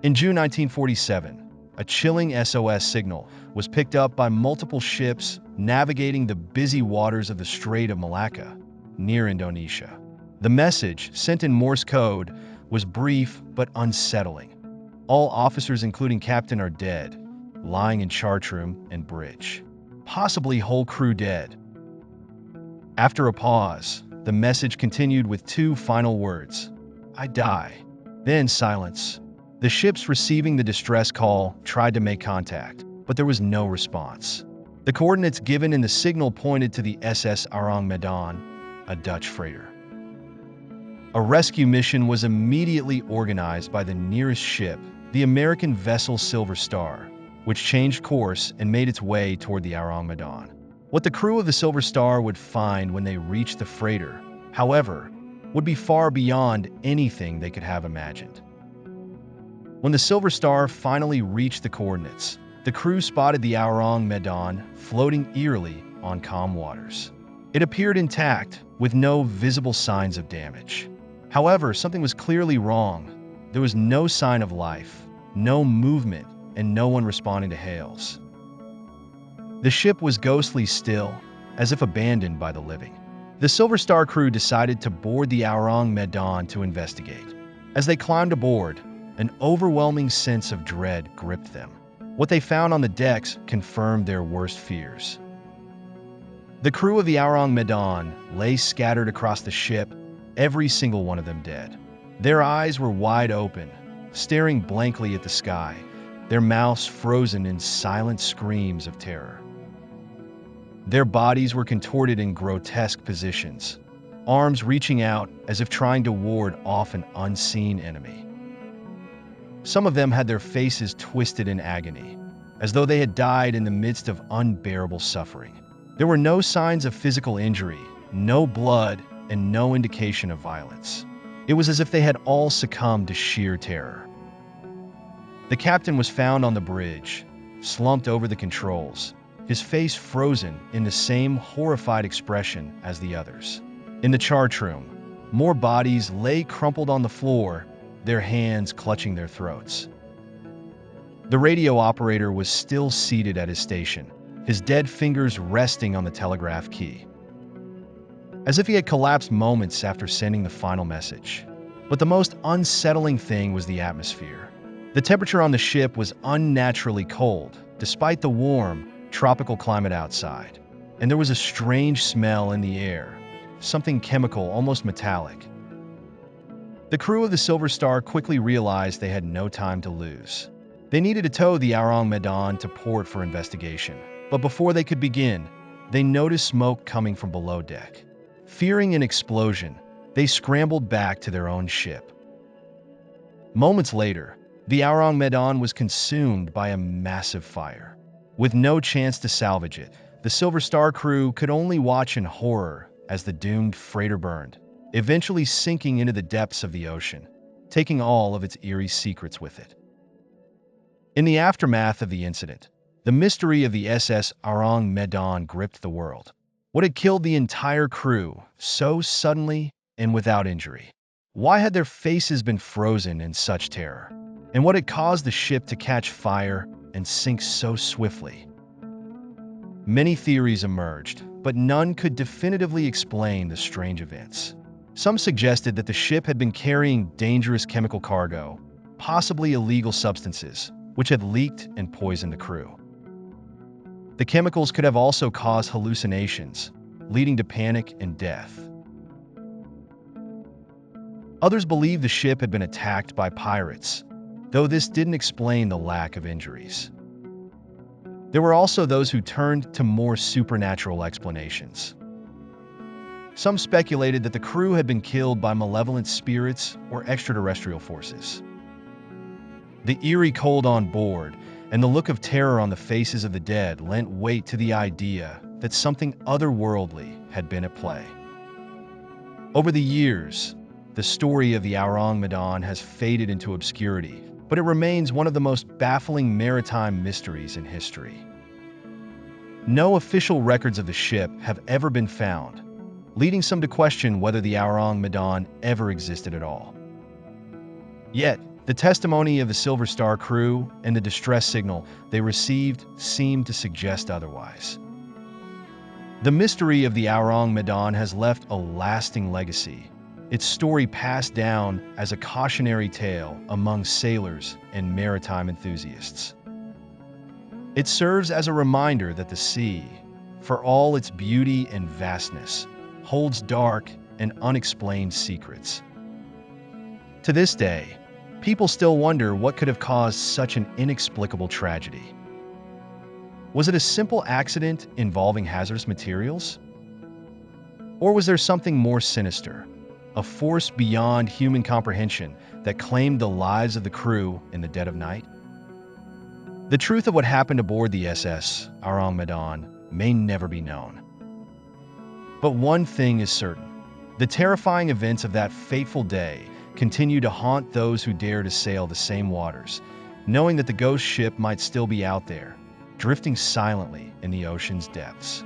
In June 1947, a chilling SOS signal was picked up by multiple ships navigating the busy waters of the Strait of Malacca, near Indonesia. The message, sent in Morse code, was brief but unsettling. All officers, including captain, are dead, lying in chart room and bridge. Possibly whole crew dead. After a pause, the message continued with two final words: "I die." Then silence. The ships receiving the distress call tried to make contact, but there was no response. The coordinates given in the signal pointed to the SS Ourang Medan, a Dutch freighter. A rescue mission was immediately organized by the nearest ship, the American vessel Silver Star, which changed course and made its way toward the Ourang Medan. What the crew of the Silver Star would find when they reached the freighter, however, would be far beyond anything they could have imagined. When the Silver Star finally reached the coordinates, the crew spotted the Ourang Medan floating eerily on calm waters. It appeared intact, with no visible signs of damage. However, something was clearly wrong. There was no sign of life, no movement, and no one responding to hails. The ship was ghostly still, as if abandoned by the living. The Silver Star crew decided to board the Ourang Medan to investigate. As they climbed aboard, an overwhelming sense of dread gripped them. What they found on the decks confirmed their worst fears. The crew of the Ourang Medan lay scattered across the ship, every single one of them dead. Their eyes were wide open, staring blankly at the sky, their mouths frozen in silent screams of terror. Their bodies were contorted in grotesque positions, arms reaching out as if trying to ward off an unseen enemy. Some of them had their faces twisted in agony, as though they had died in the midst of unbearable suffering. There were no signs of physical injury, no blood, and no indication of violence. It was as if they had all succumbed to sheer terror. The captain was found on the bridge, slumped over the controls, his face frozen in the same horrified expression as the others. In the chart room, more bodies lay crumpled on the floor, their hands clutching their throats. The radio operator was still seated at his station, his dead fingers resting on the telegraph key, as if he had collapsed moments after sending the final message. But the most unsettling thing was the atmosphere. The temperature on the ship was unnaturally cold, despite the warm, tropical climate outside. And there was a strange smell in the air, something chemical, almost metallic. The crew of the Silver Star quickly realized they had no time to lose. They needed to tow the Ourang Medan to port for investigation. But before they could begin, they noticed smoke coming from below deck. Fearing an explosion, they scrambled back to their own ship. Moments later, the Ourang Medan was consumed by a massive fire. With no chance to salvage it, the Silver Star crew could only watch in horror as the doomed freighter burned, eventually sinking into the depths of the ocean, taking all of its eerie secrets with it. In the aftermath of the incident, the mystery of the SS Ourang Medan gripped the world. What had killed the entire crew so suddenly and without injury? Why had their faces been frozen in such terror? And what had caused the ship to catch fire and sink so swiftly? Many theories emerged, but none could definitively explain the strange events. Some suggested that the ship had been carrying dangerous chemical cargo, possibly illegal substances, which had leaked and poisoned the crew. The chemicals could have also caused hallucinations, leading to panic and death. Others believed the ship had been attacked by pirates, though this didn't explain the lack of injuries. There were also those who turned to more supernatural explanations. Some speculated that the crew had been killed by malevolent spirits or extraterrestrial forces. The eerie cold on board and the look of terror on the faces of the dead lent weight to the idea that something otherworldly had been at play. Over the years, the story of the Ourang Medan has faded into obscurity, but it remains one of the most baffling maritime mysteries in history. No official records of the ship have ever been found, leading some to question whether the Ourang Medan ever existed at all. Yet, The testimony of the Silver Star crew and the distress signal they received seemed to suggest otherwise. The mystery of the Ourang Medan has left a lasting legacy, its story passed down as a cautionary tale among sailors and maritime enthusiasts. It serves as a reminder that the sea, for all its beauty and vastness, holds dark and unexplained secrets. To this day, people still wonder what could have caused such an inexplicable tragedy. Was it a simple accident involving hazardous materials? Or was there something more sinister, a force beyond human comprehension that claimed the lives of the crew in the dead of night? The truth of what happened aboard the SS Ourang Medan may never be known. But one thing is certain: the terrifying events of that fateful day continue to haunt those who dare to sail the same waters, knowing that the ghost ship might still be out there, drifting silently in the ocean's depths.